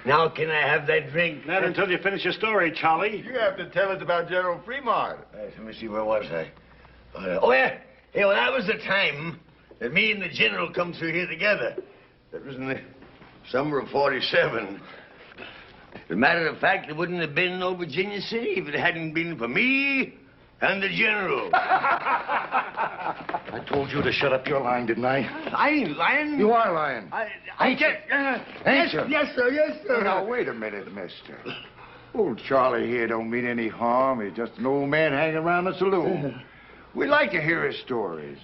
Now can I have that drink? Not until you finish your story, Charlie. You have to tell us about General Fremont. Let me see, where was I? Oh, yeah. Hey, well, that was the time that me and the General come through here together. That was in the summer of '47. As a matter of fact, there wouldn't have been no Virginia City if it hadn't been for me and the General. I told you to shut up your lying, didn't I? I ain't lying. You are lying. I can't. Ain't you? Yes, sir. Yes, sir. Now, wait a minute, mister. Old Charlie here don't mean any harm. He's just an old man hanging around the saloon. We like to hear his stories.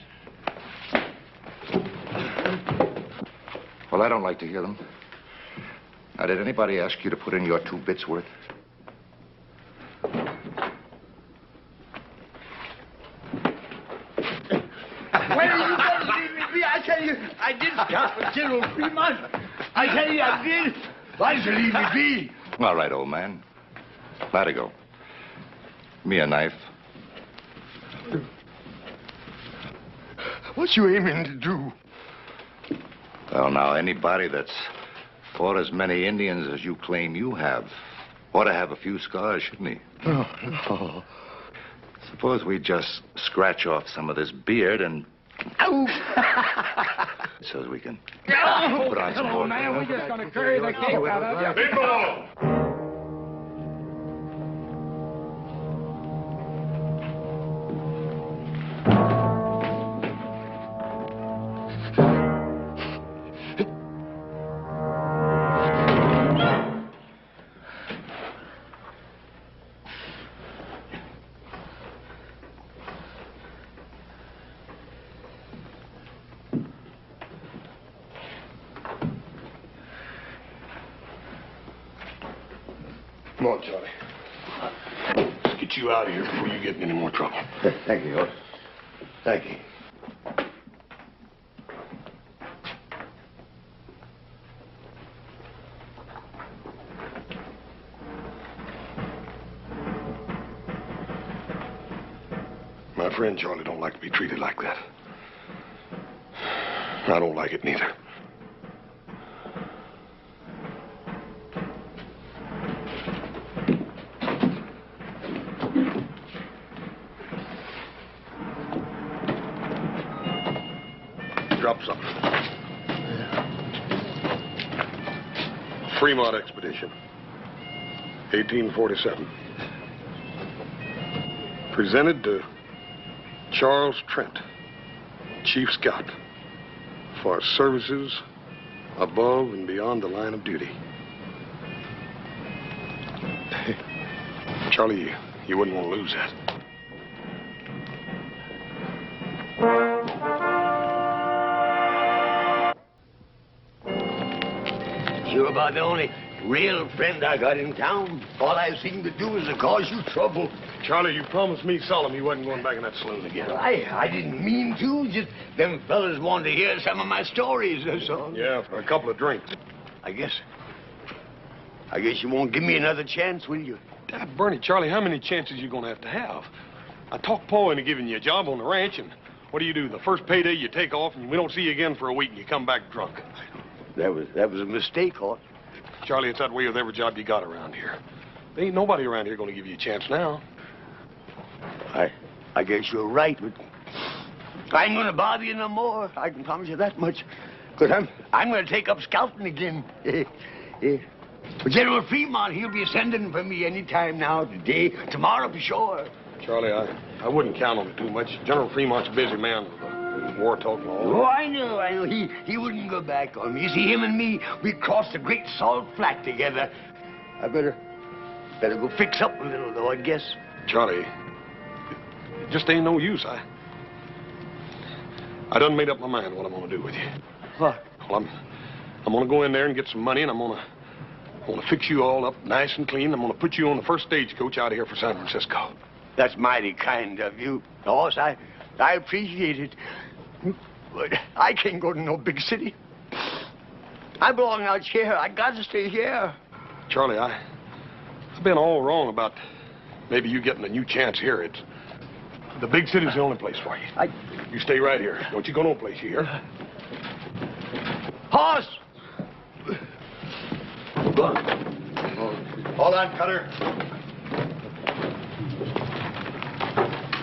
Well, I don't like to hear them. Now, did anybody ask you to put in your 2 bits worth? Where are you going to leave me be? I tell you, I did stop with General Fremont. I tell you, I did. Why did you leave me be? All right, old man. Let it go. Give me a knife. What you aiming to do? Well, now, anybody that's fought as many Indians as you claim you have ought to have a few scars, shouldn't he? No. Suppose we just scratch off some of this beard and... Ow! So we can put on some more... man, we're just going to carry the cake out of you. People! Come on, Charlie. Let's get you out of here before you get in any more trouble. Thank you, Hoss. Thank you. My friend Charlie don't like to be treated like that. I don't like it neither. Drop something. Fremont Expedition, 1847. Presented to Charles Trent, Chief Scout, for services above and beyond the line of duty. Charlie, you wouldn't want to lose that. You're about the only real friend I got in town. All I seem to do is to cause you trouble. Charlie, you promised me solemn you wasn't going back in that saloon again. I didn't mean to. Just them fellas wanted to hear some of my stories, that's all. Yeah, for a couple of drinks. I guess you won't give me another chance, will you? Bernie, Charlie, how many chances you going to have? I talked Paul into giving you a job on the ranch, and what do? The first payday you take off, and we don't see you again for a week, and you come back drunk. That was a mistake, Hoss. Charlie, it's that way with every job you got around here. There ain't nobody around here going to give you a chance now. I guess you're right, but I ain't going to bother you no more. I can promise you that much. Because I'm going to take up scouting again. But General Fremont, he'll be sending for me any time now, today, tomorrow for sure. Charlie, I wouldn't count on it too much. General Fremont's a busy man with war talk and all. Oh, I know. He wouldn't go back on me. You see, him and me, we crossed the Great Salt Flat together. I better go fix up a little, though, I guess. Charlie, it just ain't no use. I done made up my mind what I'm gonna do with you. What? Well, I'm gonna go in there and get some money, and I'm gonna fix you all up nice and clean. I'm gonna put you on the first stagecoach out of here for San Francisco. That's mighty kind of you, Hoss. I appreciate it. But I can't go to no big city. I belong out here. I got to stay here. Charlie, I've been all wrong about maybe you getting a new chance here. The big city's the only place for you. You stay right here. Don't you go no place, you hear? Hoss! Go on. Hold on, Cutter.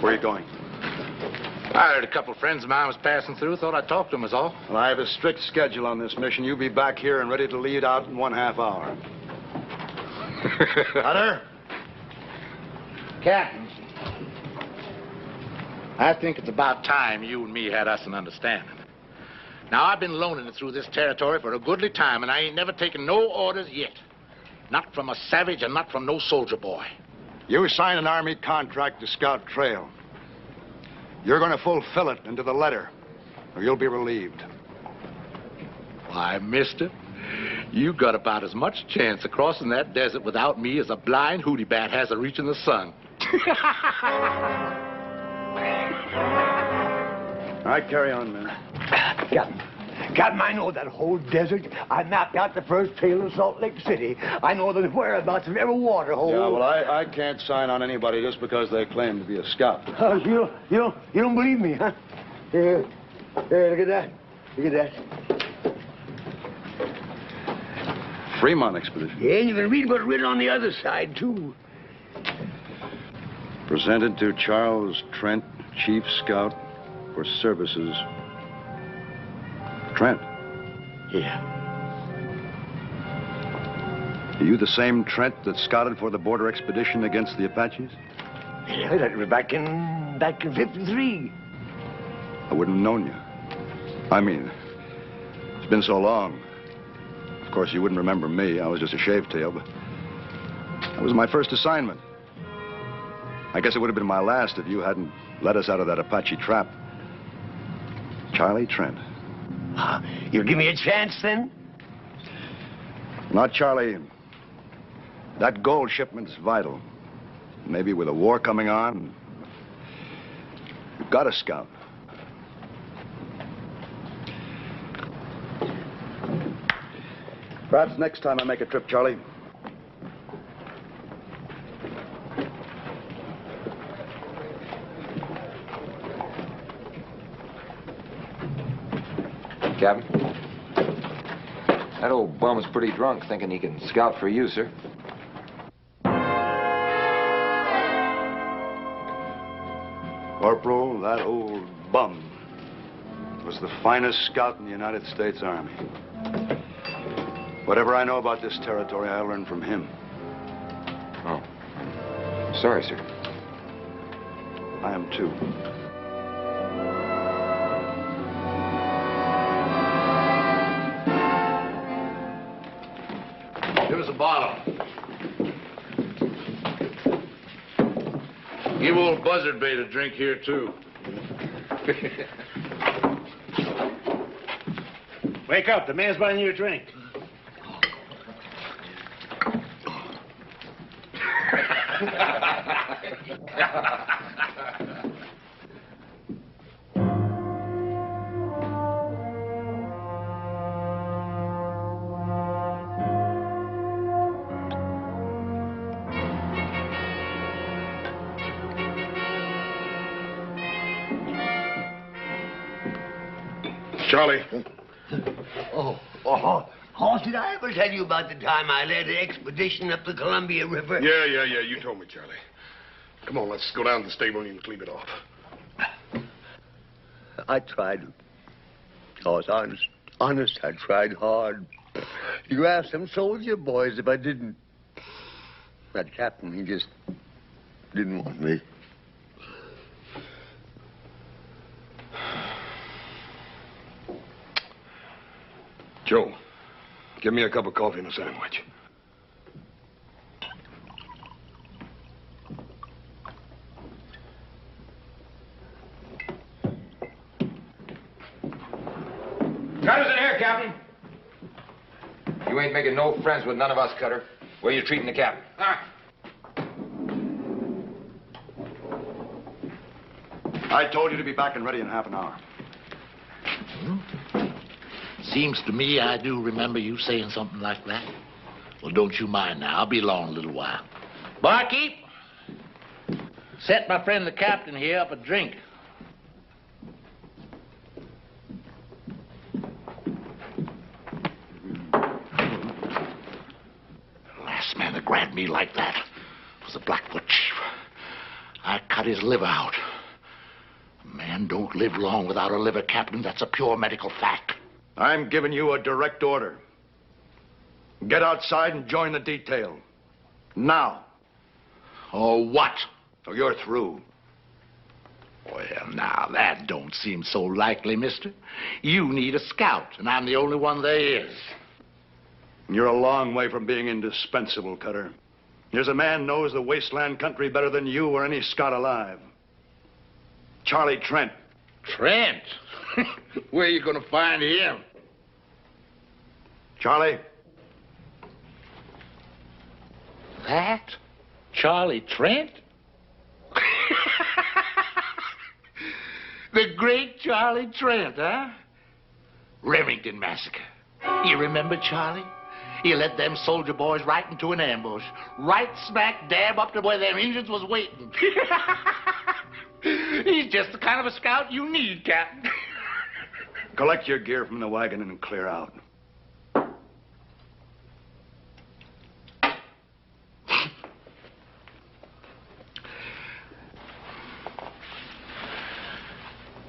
Where are you going? I heard a couple of friends of mine was passing through. Thought I'd talk to them is all. Well, I have a strict schedule on this mission. You'll be back here and ready to lead out in 1/2 hour. Cutter? Captain, I think it's about time you and me had us an understanding. Now, I've been loaning it through this territory for a goodly time, and I ain't never taken no orders yet. Not from a savage and not from no soldier boy. You signed an Army contract to scout trail. You're going to fulfill it into the letter, or you'll be relieved. Why, mister, you got about as much chance of crossing that desert without me as a blind hootie bat has of reaching the sun. All right, carry on, man. Captain, I know that whole desert. I mapped out the first trail of Salt Lake City. I know the whereabouts of every water hole. Yeah, well, I can't sign on anybody just because they claim to be a scout. You don't believe me, huh? Here, look at that. Look at that. Fremont expedition. Yeah, and you can read what's written on the other side, too. Presented to Charles Trent, Chief Scout for Services. Trent. Yeah. Are you the same Trent that scouted for the border expedition against the Apaches? Yeah, that was back in 53. I wouldn't have known you. I mean, it's been so long. Of course, you wouldn't remember me. I was just a shavetail, but that was my first assignment. I guess it would have been my last if you hadn't let us out of that Apache trap. Charlie Trent. You'll give me a chance, then? Not Charlie. That gold shipment's vital. Maybe with a war coming on, you've got to scout. Perhaps next time I make a trip, Charlie. Captain, that old bum is pretty drunk, thinking he can scout for you, sir. Corporal, that old bum was the finest scout in the United States Army. Whatever I know about this territory, I learned from him. Oh. Sorry, sir. I am too. Give us a bottle. Give old Buzzard Bait a drink here, too. Wake up. The man's buying you a drink. Charlie. Oh, did I ever tell you about the time I led an expedition up the Columbia River? Yeah. You told me, Charlie. Come on, let's go down to the stable and you can clean it off. I tried. I was honest, I tried hard. You asked them soldier boys if I didn't. That captain, he just didn't want me. Joe, give me a cup of coffee and a sandwich. Cutter's in here, Captain. You ain't making no friends with none of us, Cutter. Where you treating the captain? I told you to be back and ready in half an hour. Seems to me I do remember you saying something like that. Well, don't you mind now. I'll be along a little while. Barkeep, set my friend the captain here up a drink. me like that. It was the Blackfoot chief. I cut his liver out. A man don't live long without a liver, Captain. That's a pure medical fact. I'm giving you a direct order. Get outside and join the detail. Now. Or what? Or you're through. Well, now, that don't seem so likely, mister. You need a scout, and I'm the only one there is. You're a long way from being indispensable, Cutter. Here's a man knows the wasteland country better than you or any scout alive. Charlie Trent. Trent? Where are you going to find him? Charlie? That? Charlie Trent? The great Charlie Trent, huh? Remington Massacre. You remember Charlie? He led them soldier boys right into an ambush. Right smack dab up to where them Indians was waiting. He's just the kind of a scout you need, Captain. Collect your gear from the wagon and clear out.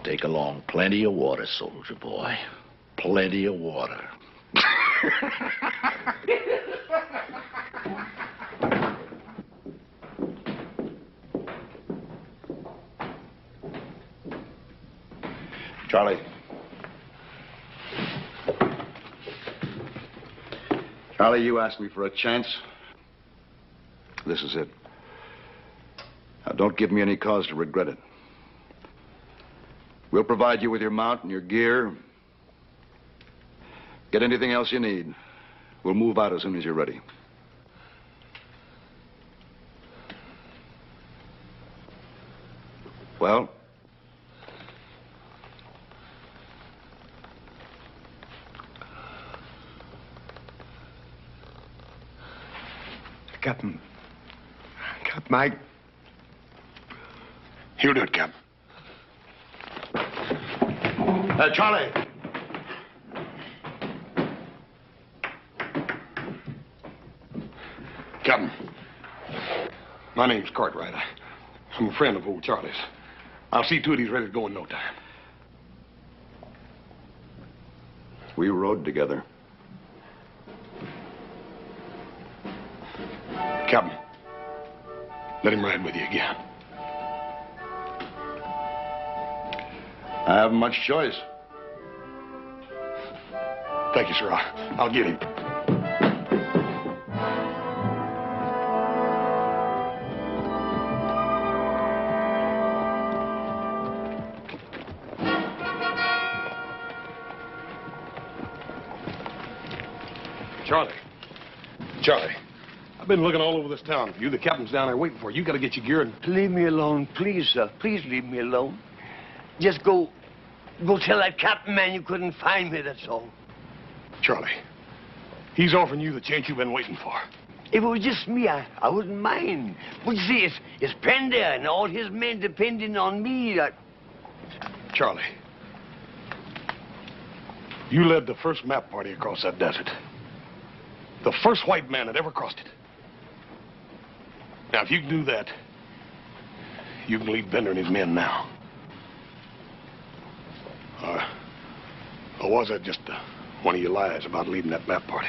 Take along plenty of water, soldier boy. Plenty of water. Charlie. Charlie, you asked me for a chance. This is it. Now, don't give me any cause to regret it. We'll provide you with your mount and your gear. Get anything else you need. We'll move out as soon as you're ready. Well? Captain, Mike. He'll do it, Captain. Charlie. Captain, my name's Cartwright. I'm a friend of old Charlie's. I'll see to it he's ready to go in no time. We rode together. Captain, let him ride with you again. I haven't much choice. Thank you, sir. I'll get him. Charlie, I've been looking all over this town. You, the captain's down there waiting for you. You got to get your gear and... Leave me alone, please, sir. Please leave me alone. Just go tell that captain man you couldn't find me, that's all. Charlie, he's offering you the chance you've been waiting for. If it was just me, I wouldn't mind. But you see, it's Pender and all his men depending on me. Charlie, you led the first map party across that desert. The first white man that ever crossed it. Now, if you can do that, you can lead Bender and his men now. Or was that just one of your lies about leading that map party?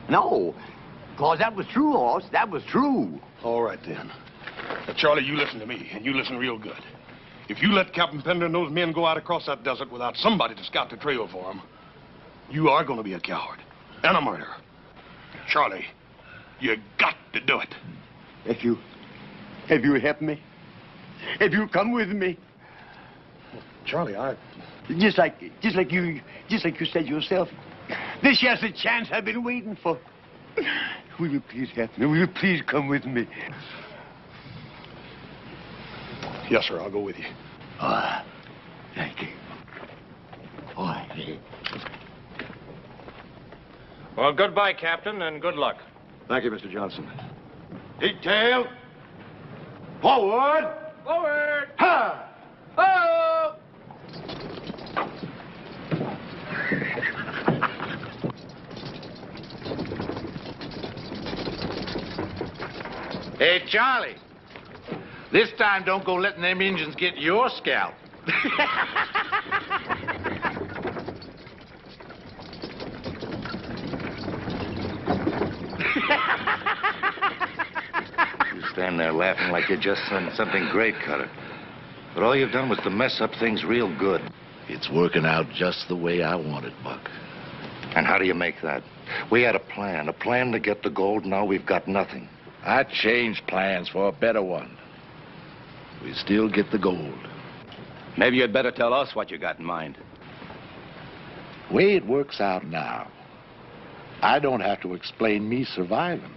No, because that was true, Hoss. That was true. All right, then. Now, Charlie, you listen to me, and you listen real good. If you let Captain Pender and those men go out across that desert without somebody to scout the trail for them, you are going to be a coward and a murderer. Charlie, you got to do it. If you help me, if you come with me. Charlie, Just like you said yourself. This here's the chance I've been waiting for. Will you please help me? Will you please come with me? Yes, sir, I'll go with you. Thank you. All right. Well, goodbye, Captain, and good luck. Thank you, Mr. Johnson. Detail. Forward. Forward! Ha! Oh! Hey, Charlie. This time, don't go letting them Indians get your scalp. You stand there laughing like you just done something great, Cutter. But all you've done was to mess up things real good. It's working out just the way I want it, Buck. And how do you make that? We had a plan to get the gold. Now we've got nothing. I changed plans for a better one. We still get the gold. Maybe you'd better tell us what you got in mind. Way it works out now, I don't have to explain me surviving.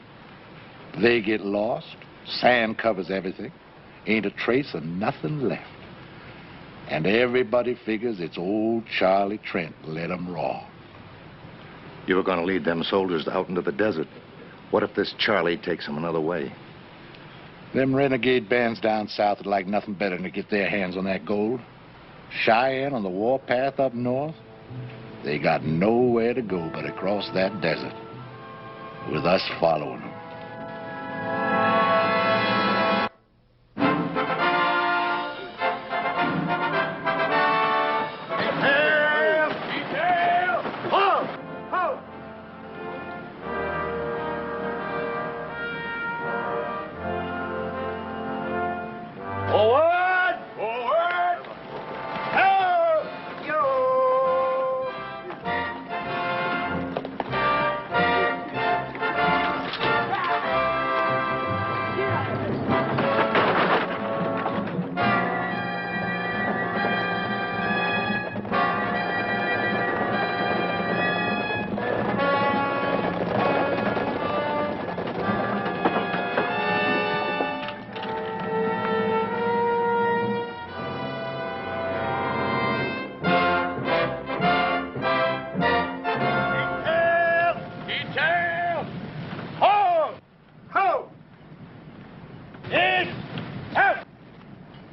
They get lost, sand covers everything, ain't a trace of nothing left. And everybody figures it's old Charlie Trent led 'em raw. You were going to lead them soldiers out into the desert. What if this Charlie takes them another way? Them renegade bands down south would like nothing better than to get their hands on that gold. Cheyenne on the warpath up north, they got nowhere to go but across that desert, with us following them.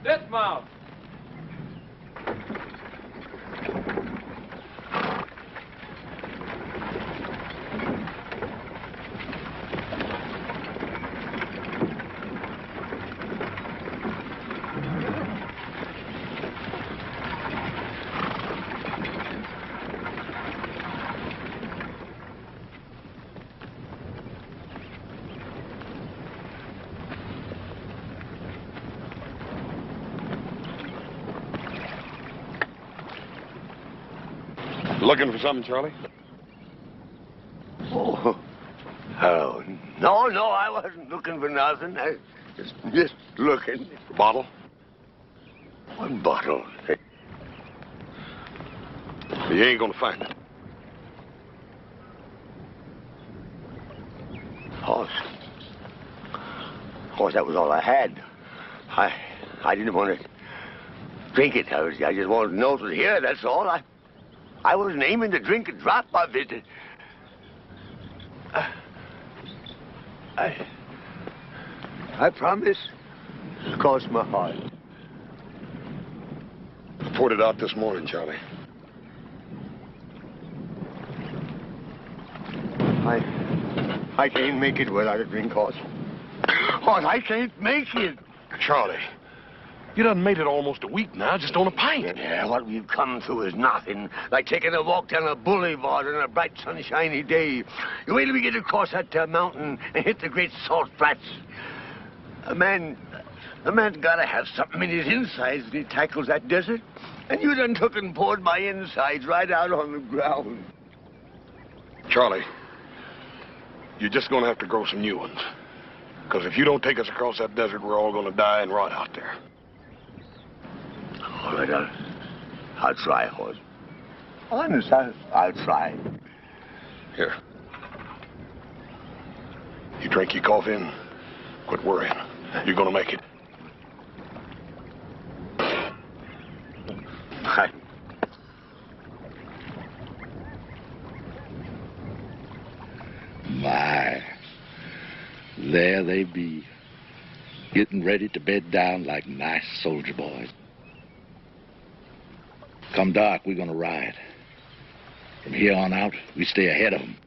Dismount. Looking for something, Charlie? Oh, no, I wasn't looking for nothing. I just looking. A bottle? One bottle. You ain't gonna find it. Horse, that was all I had. I didn't want to drink it. I just wanted to know it was here, that's all. I wasn't aiming to drink a drop of it. I promise. Cross my heart. Poured it out this morning, Charlie. I can't make it without a drink, Horse. Horse, I can't make it. Charlie, you done made it almost a week now, just on a pint. Yeah, what we've come through is nothing. Like taking a walk down a boulevard on a bright, sunshiny day. You wait till we get across that mountain and hit the great salt flats. A man's gotta have something in his insides when he tackles that desert. And you done took and poured my insides right out on the ground. Charlie, you're just gonna have to grow some new ones. Because if you don't take us across that desert, we're all gonna die and rot out there. All right, I'll try, Horse. Honest, I'll try. Here. You drink your coffee and quit worrying. You're gonna make it. My, there they be, getting ready to bed down like nice soldier boys. Come dark, we're gonna ride. From here on out, we stay ahead of them.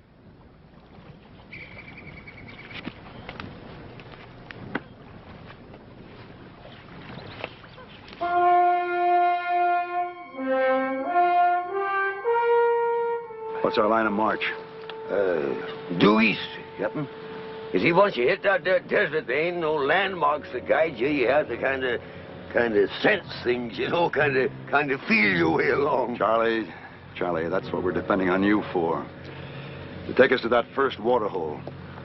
What's our line of march? Due east, Captain. You see, once you hit that there desert, there ain't no landmarks to guide you. You have to kind of sense things, you know, kind of feel your way along. Charlie, that's what we're depending on you for. To take us to that first water hole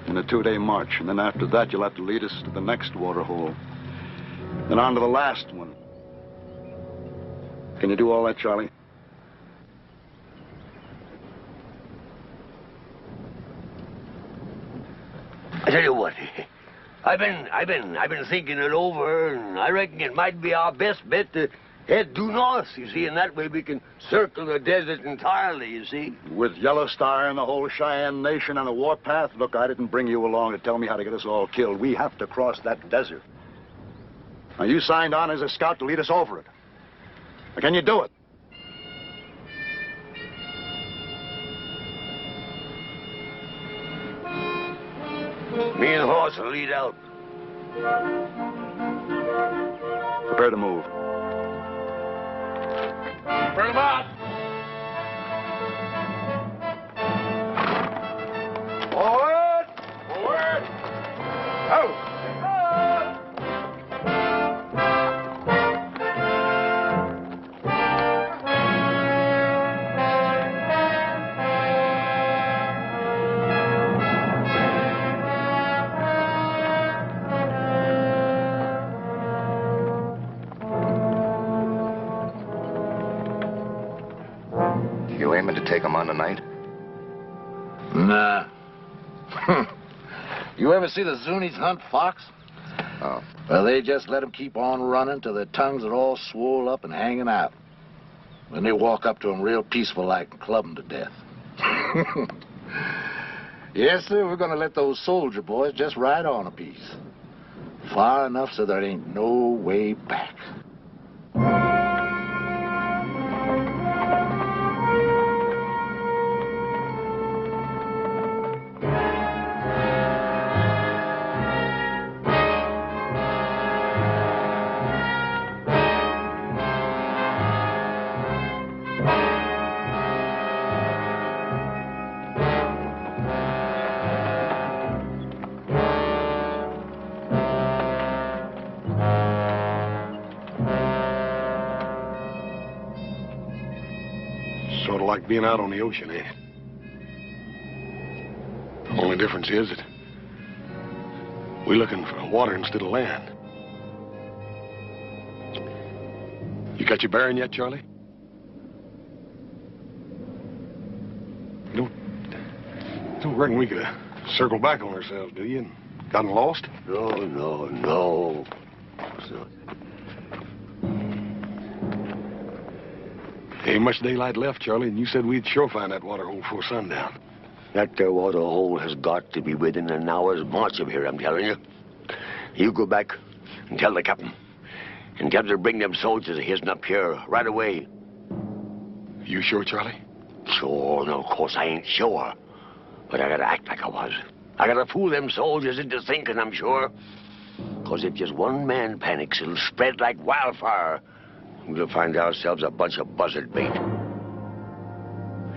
in a 2-day march, and then after that, you'll have to lead us to the next water hole, then on to the last one. Can you do all that, Charlie? I tell you what, I've been thinking it over, and I reckon it might be our best bet to head due north, you see, and that way we can circle the desert entirely, you see. With Yellow Star and the whole Cheyenne Nation on the warpath? Look, I didn't bring you along to tell me how to get us all killed. We have to cross that desert. Now, you signed on as a scout to lead us over it. Now, can you do it? Me and the horse will lead out. Prepare to move. Bring him out. Forward! Forward! Out! You aiming to take them on tonight? Nah. You ever see the Zuni's hunt fox? Oh. Well, they just let them keep on running till their tongues are all swole up and hanging out. Then they walk up to them real peaceful like and club them to death. Yes, sir, we're gonna let those soldier boys just ride on a piece. Far enough so there ain't no way back. Sort of like being out on the ocean, ain't it? The only difference is that we're looking for water instead of land. You got your bearing yet, Charlie? You don't reckon we could circle back on ourselves, do you, and gotten lost? No. So, Ain't much daylight left, Charlie, and you said we'd sure find that water hole before sundown. that there water hole has got to be within an hour's march of here, I'm telling you. You go back and tell the captain. And tell him to bring them soldiers of his up here right away. You sure, Charlie? Sure, no, of course I ain't sure. But I gotta act like I was. I gotta fool them soldiers into thinking I'm sure. Because if just one man panics, it'll spread like wildfire. We'll find ourselves a bunch of buzzard bait.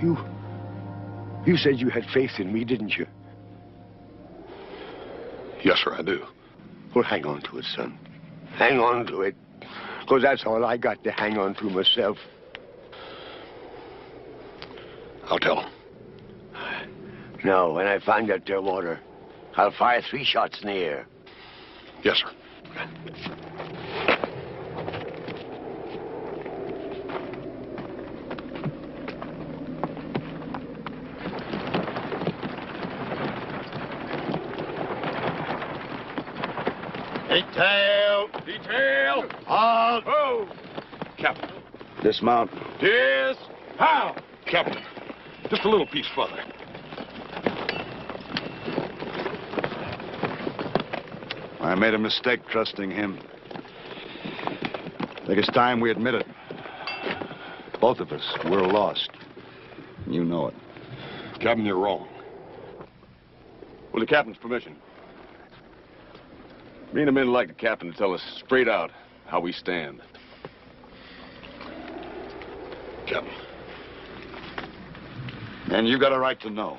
You said you had faith in me, didn't you? Yes, sir, I do. Well, hang on to it, son. Hang on to it. Because that's all I got to hang on to myself. I'll tell him. Now, when I find that there water, I'll fire 3 shots in the air. Yes, sir. Detail! Detail! Halt! Oh! Captain. Dismount. Dismount! Captain, just a little piece further. I made a mistake trusting him. I think it's time we admit it. Both of us, we're lost. You know it. Captain, you're wrong. With the captain's permission. Me and the men would like the captain to tell us straight out how we stand. Captain. And you got a right to know.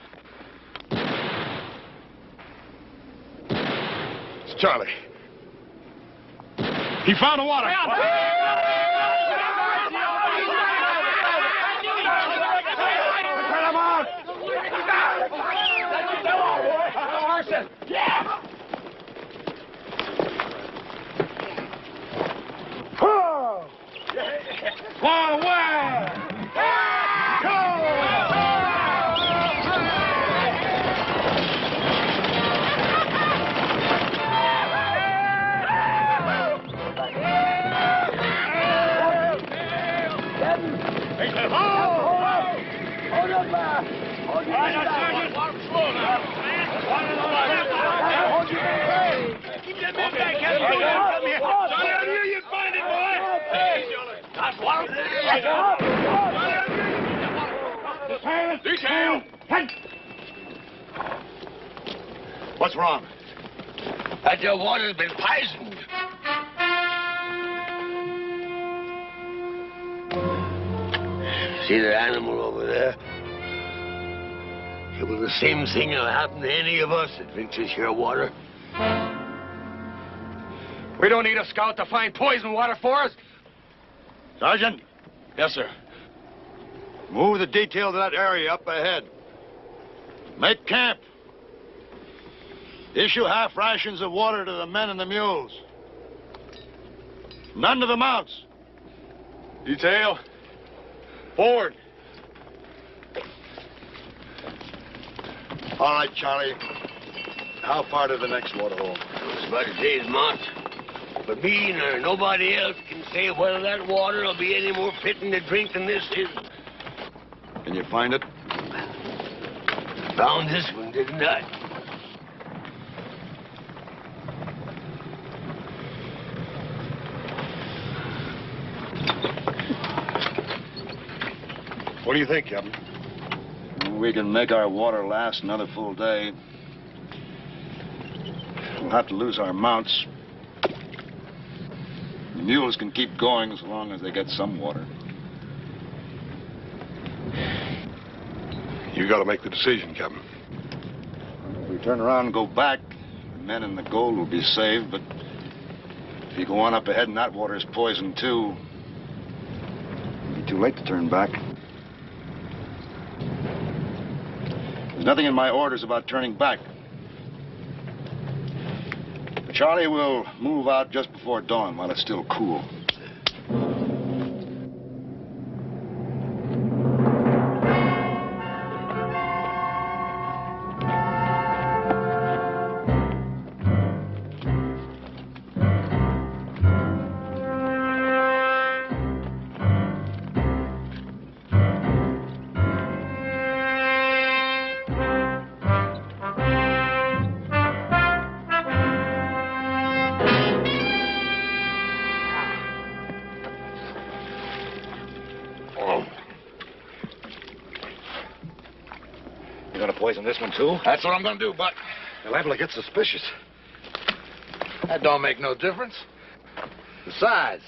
It's Charlie. He found the water. Detail! What's wrong? That your water's been poisoned. See that animal over there? It was the same thing that'll happen to any of us that drinks this here water. We don't need a scout to find poison water for us. Sergeant, Yes, sir. move the detail to that area up ahead. Make camp. Issue half rations of water to the men and the mules. None to the mounts. Detail. Forward. All right, Charlie. How far to the next waterhole? It's about a day's march. But me nor nobody else can say whether that water will be any more fitting to drink than this is. Can you find it? Found this one, didn't I? What do you think, Captain? We can make our water last another full day. We'll have to lose our mounts. The mules can keep going as long as they get some water. You got to make the decision, Captain. If we turn around and go back, the men and the gold will be saved, but if you go on up ahead and that water is poisoned too, it'll be too late to turn back. There's nothing in my orders about turning back. Charlie will move out just before dawn while it's still cool. You gonna poison this one too? That's what I'm gonna do, Buck. They're liable to get suspicious. That don't make no difference. Besides,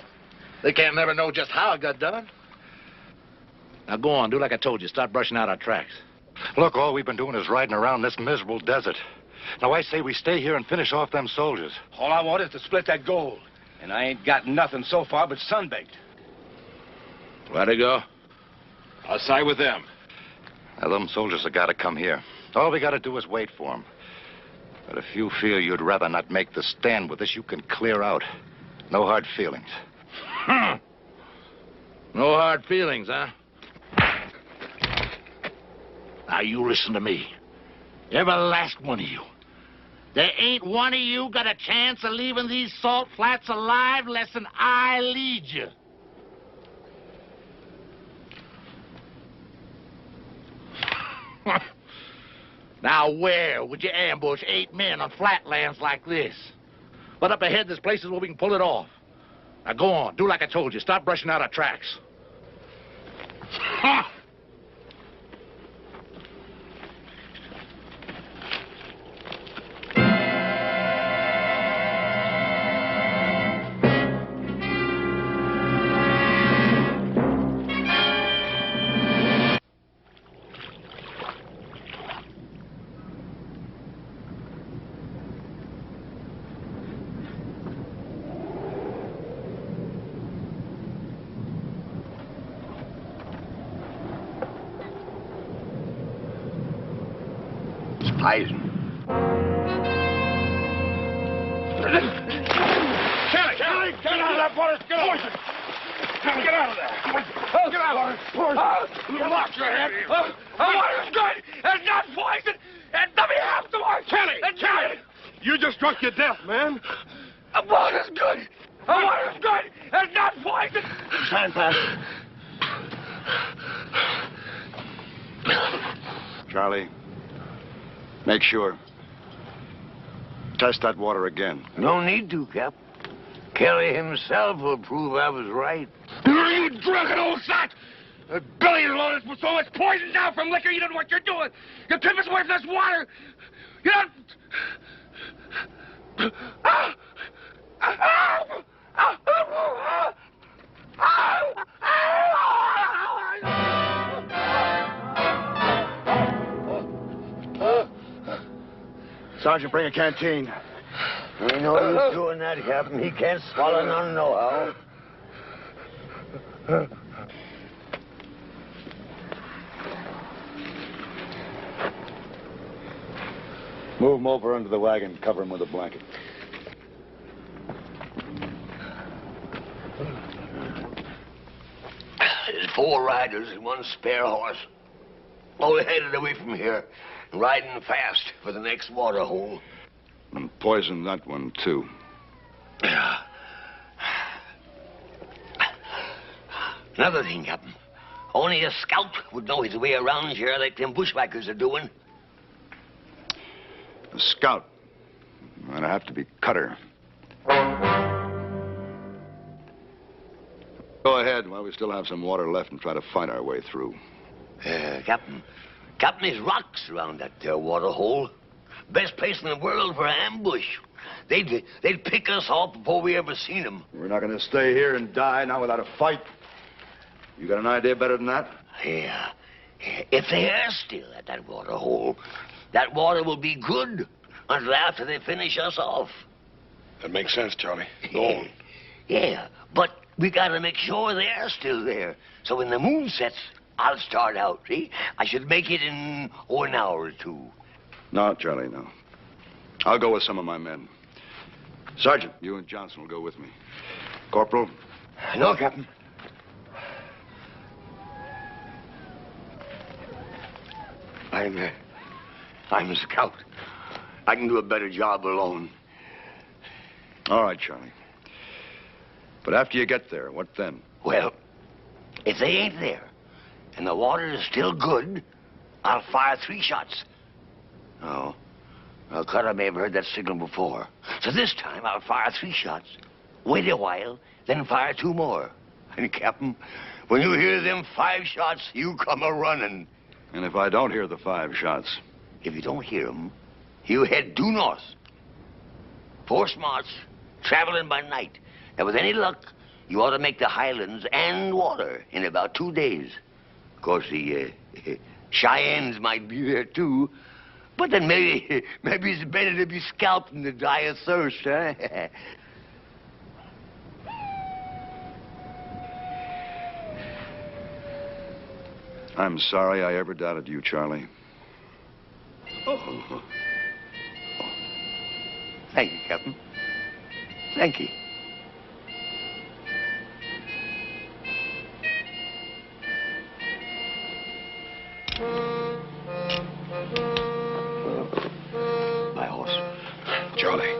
they can't never know just how it got done. Now go on, do like I told you. Start brushing out our tracks. Look, all we've been doing is riding around this miserable desert. Now, I say we stay here and finish off them soldiers. All I want is to split that gold. And I ain't got nothing so far but sunbaked. Where'd he go? I'll side with them. Now, them soldiers have got to come here. All we got to do is wait for them. But if you feel you'd rather not make the stand with us, you can clear out. No hard feelings. No hard feelings, huh? Now, you listen to me. Every last one of you. There ain't one of you got a chance of leaving these salt flats alive less than I lead you. Now, where would you ambush 8 men on flatlands like this? But up ahead, there's places where we can pull it off. Now, go on. Do like I told you. Start brushing out our tracks. Poison. Charlie, get out of that water. Get out. Get out of there. Get out. You lost your head. The water's good. It's not poison. And let me have some more. Charlie, you just drunk your death, man. The water's good. The water's good. It's not poison. Time pass. Charlie, make sure. Test that water again. No need to, Cap. Kelly himself will prove I was right. You drunken old sot! The belly is loaded with so much poison now from liquor, you don't know what you're doing. You tip us away from this water. You don't... Sergeant, bring a canteen. Ain't no use doing that, Captain. He can't swallow none nohow. Move him over under the wagon. Cover him with a blanket. There's 4 riders and 1 spare horse. All headed away from here, riding fast for the next water hole. And poison that one, too. Another thing, Captain. Only a scout would know his way around here like them bushwhackers are doing. A scout. That'd have to be Cutter. Go ahead while we still have some water left and try to fight our way through. Captain, there's rocks around that there water hole. Best place in the world for an ambush. They'd pick us off before we ever seen them. We're not going to stay here and die now without a fight. You got an idea better than that? Yeah. If they are still at that water hole, that water will be good until after they finish us off. That makes sense, Charlie. Go on. Yeah, but we got to make sure they're still there. So when the moon sets, I'll start out, see? I should make it in an hour or 2. No, Charlie, no. I'll go with some of my men. Sergeant, you and Johnson will go with me. Corporal? No, Captain. I'm a scout. I can do a better job alone. All right, Charlie. But after you get there, what then? Well, if they ain't there, and the water is still good, I'll fire 3 shots. Oh. Well, Cutter may have heard that signal before. So this time, I'll fire 3 shots. Wait a while, then fire 2 more. And, Captain, when you hear them 5 shots, you come a-running. And if I don't hear the 5 shots? If you don't hear them, you head due north. 4 smarts, traveling by night. And with any luck, you ought to make the highlands and water in about 2 days. Of course, the Cheyennes might be there, too. But then maybe it's better to be scalped than to die of thirst, huh? I'm sorry I ever doubted you, Charlie. Oh. Thank you, Captain. Thank you. My horse. Charlie,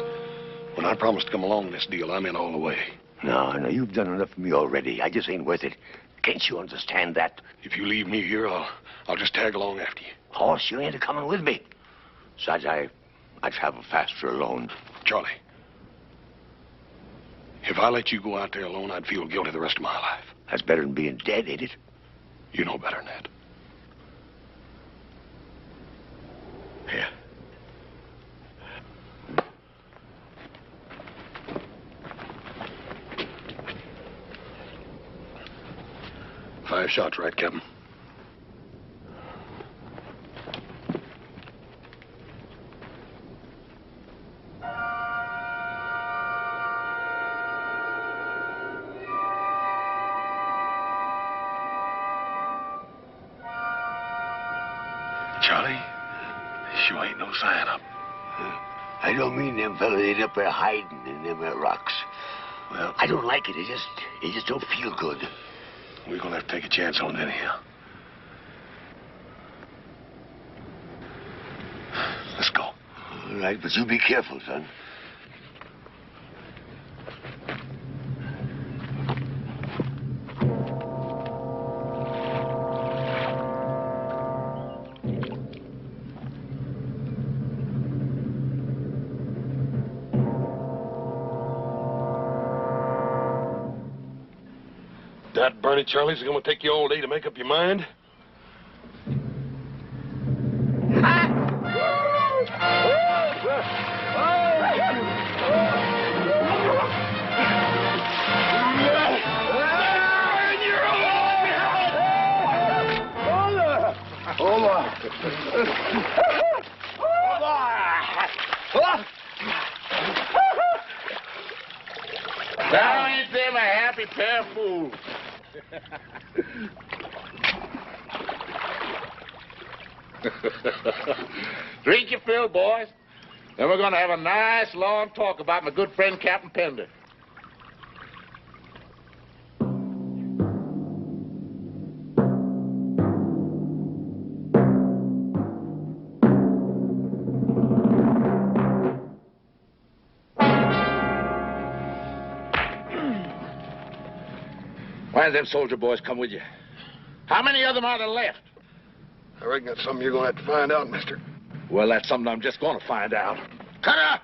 when I promised to come along in this deal, I'm in all the way. No, you've done enough for me already. I just ain't worth it. Can't you understand that? If you leave me here, I'll just tag along after you. Horse, you ain't coming with me. Besides, I travel faster alone. Charlie, if I let you go out there alone, I'd feel guilty the rest of my life. That's better than being dead, ain't it? You know better than that. Yeah. 5 shots, right, Captain? Charlie, you ain't no sign of 'em. I don't mean them fellas ain't up there hiding in them rocks. Well, I don't like it. It just don't feel good. we're gonna have to take a chance on it anyhow. Let's go. All right, but you be careful, son. That Bernie Charlie's gonna take you all day to make up your mind? Now ain't them a happy pair of fools? Drink your fill, boys. Then we're going to have a nice long talk about my good friend Captain Pender. Why did them soldier boys come with you? How many of them are there left? I reckon that's something you're gonna have to find out, mister. Well, that's something I'm just going to find out. Cutter!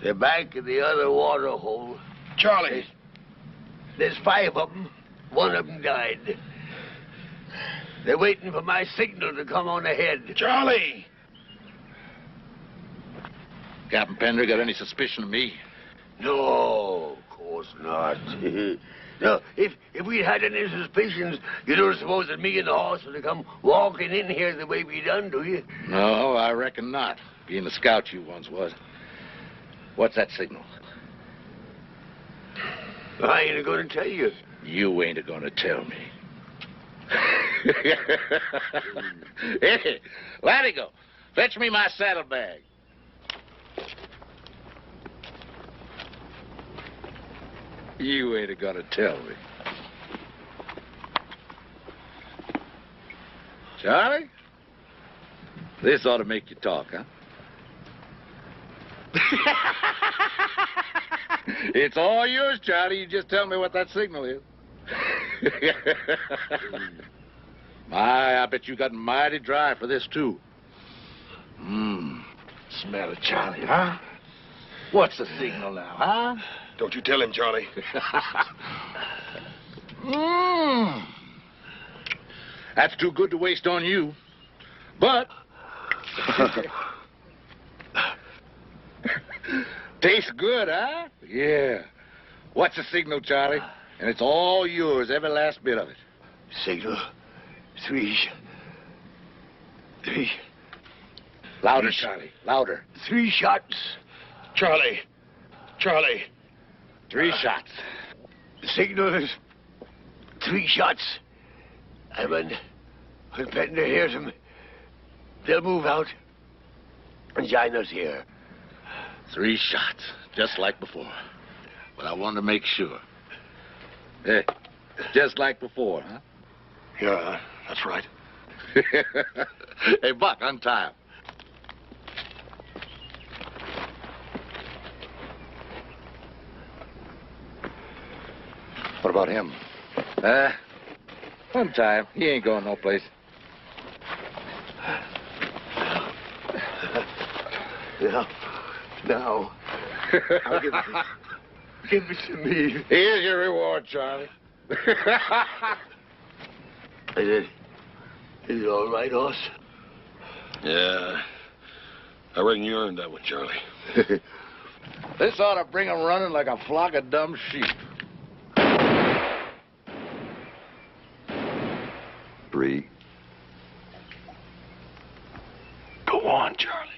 They're back in the other water hole. Charlie! There's 5 of them. 1 of them died. They're waiting for my signal to come on ahead. Charlie! Captain Pender got any suspicion of me? No, of course not. No, if we'd had any suspicions, you don't suppose that me and the horse would have come walking in here the way we done, do you? No, I reckon not. Being the scout you once was. What's that signal? I ain't going to tell you. You ain't going to tell me. Hey, Latigo, fetch me my saddlebag. You ain't gonna tell me. Charlie? This ought to make you talk, huh? It's all yours, Charlie. You just tell me what that signal is. My, I bet you got mighty dry for this, too. Smell it, Charlie, huh? What's the signal now, huh? Don't you tell him, Charlie. That's too good to waste on you. But... tastes good, huh? Yeah. What's the signal, Charlie? And it's all yours, every last bit of it. Signal. 3. Louder, Charlie. Louder. 3 shots. Charlie. 3 shots. The signal is 3 shots. And when Pender hears them, they'll move out and join us here. 3 shots, just like before. But I wanted to make sure. Hey, just like before, huh? Yeah, that's right. Hey, Buck, untie him. What about him? Untie him. He ain't going no place. Now, I'll give it to me. Here's your reward, Charlie. Is it all right, horse? Yeah. I reckon you earned that one, Charlie. This ought to bring 'em running like a flock of dumb sheep. 3. Go on, Charlie.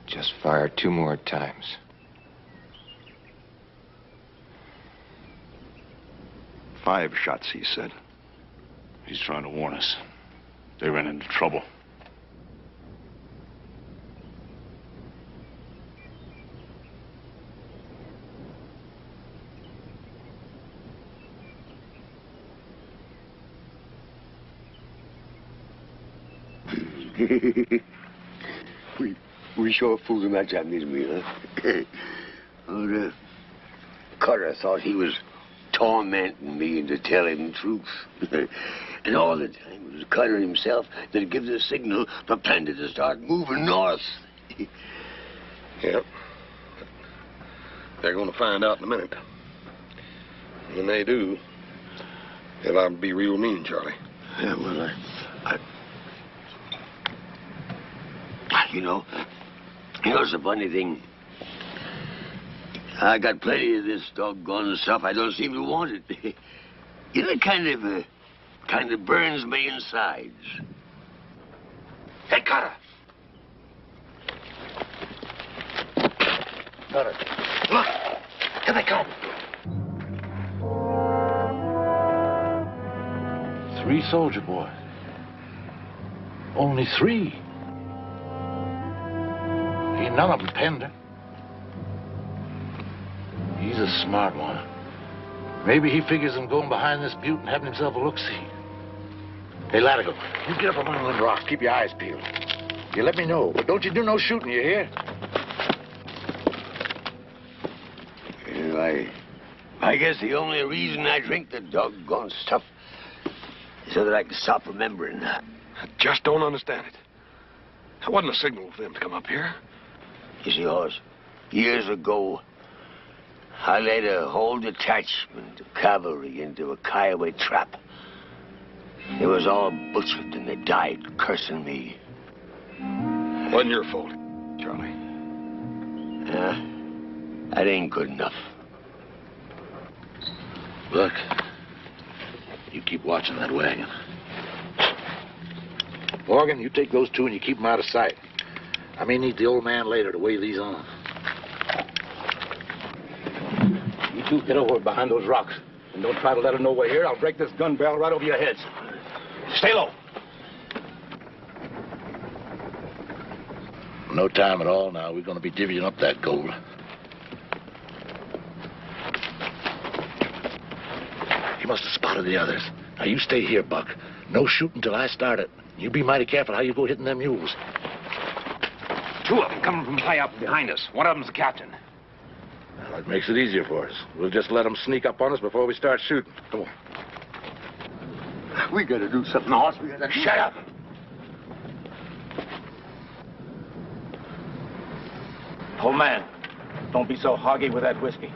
Just fire 2 more times. Five shots, he said. He's trying to warn us. They ran into trouble. we sure fooled him that time, didn't we, huh? Well, Cutter thought he was tormenting me into telling the truth. And all the time it was Cutter himself that gives the signal for Panda to start moving north. Yep. They're going to find out in a minute. When they do, they'll I'll be real mean, Charlie. Yeah, well, you know, it's a funny thing. I got plenty of this doggone stuff. I don't seem to want it. You know, it kind of burns me insides. Hey, Cutter! Cutter, look! Here they come! 3 soldier boys. Only 3. Ain't none of them Pender. He's a smart one. Maybe he figures on going behind this butte and having himself a look-see. Hey, Latigo, you get up on one of them rocks. Keep your eyes peeled. You let me know, but don't you do no shooting, you hear? I guess the only reason I drink the doggone stuff is so that I can stop remembering. I just don't understand it. That wasn't a signal for them to come up here. You see, Hoss, years ago, I led a whole detachment of cavalry into a Kiowa trap. It was all butchered and they died cursing me. Wasn't your fault, Charlie. Yeah, that ain't good enough. Look, you keep watching that wagon. Morgan, you take those 2 and you keep them out of sight. I may need the old man later to weigh these on. You 2 get over behind those rocks. And don't try to let them know we're here. I'll break this gun barrel right over your heads. Stay low. No time at all now. We're going to be divvying up that gold. He must have spotted the others. Now, you stay here, Buck. No shooting till I start it. You be mighty careful how you go hitting them mules. 2 of them coming from high up behind us. One of them's the captain. Well, that makes it easier for us. We'll just let them sneak up on us before we start shooting. Come on. We gotta do something, Hoss. We gotta... Shut up! Old man, don't be so hoggy with that whiskey.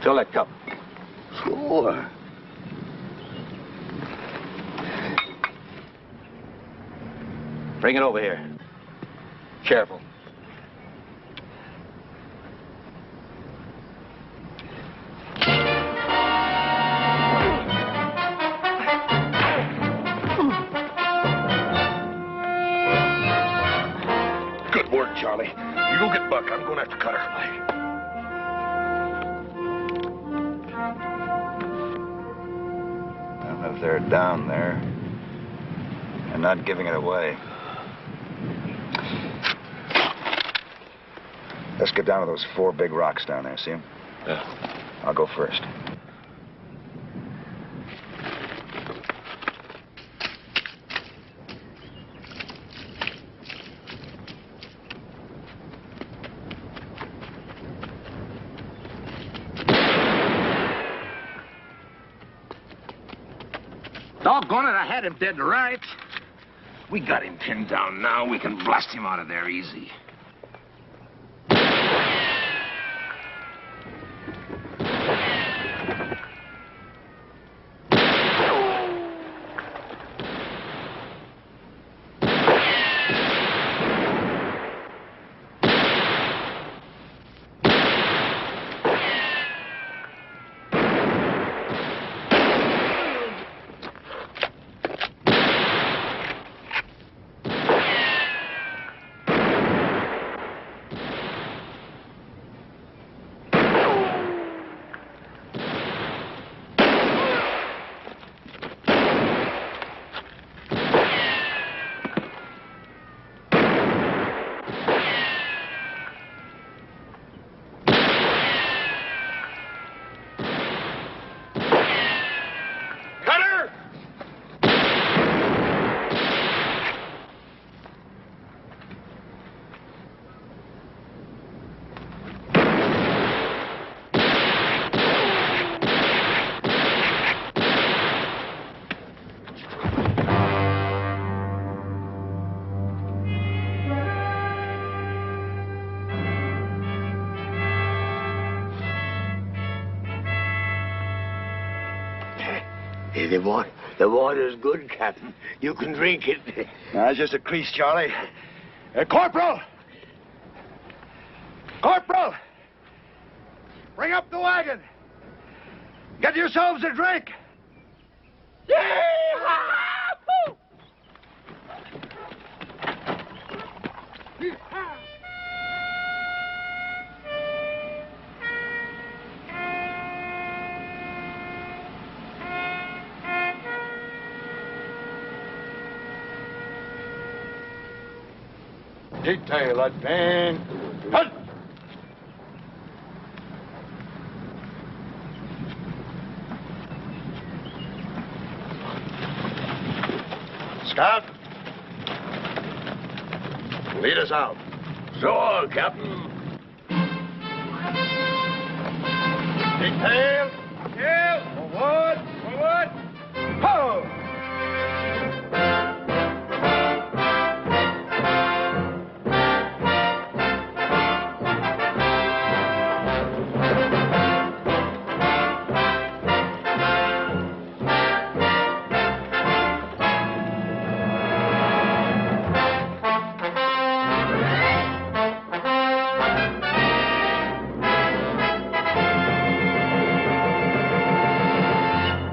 Fill that cup. Sure. Bring it over here. Careful. Good work, Charlie. You go get Buck. I'm going after Cutter. Well, if they're down there and not giving it away. Let's get down to those 4 big rocks down there, see them? Yeah. I'll go first. Doggone it, I had him dead to rights. We got him pinned down now. We can blast him out of there easy. Hey, the water's good, Captain. You can drink it. That's just a crease, Charlie. Corporal! Corporal! Bring up the wagon. Get yourselves a drink. Detail advance. Halt! Scout, lead us out. So, Captain. Detail. Detail. Forward.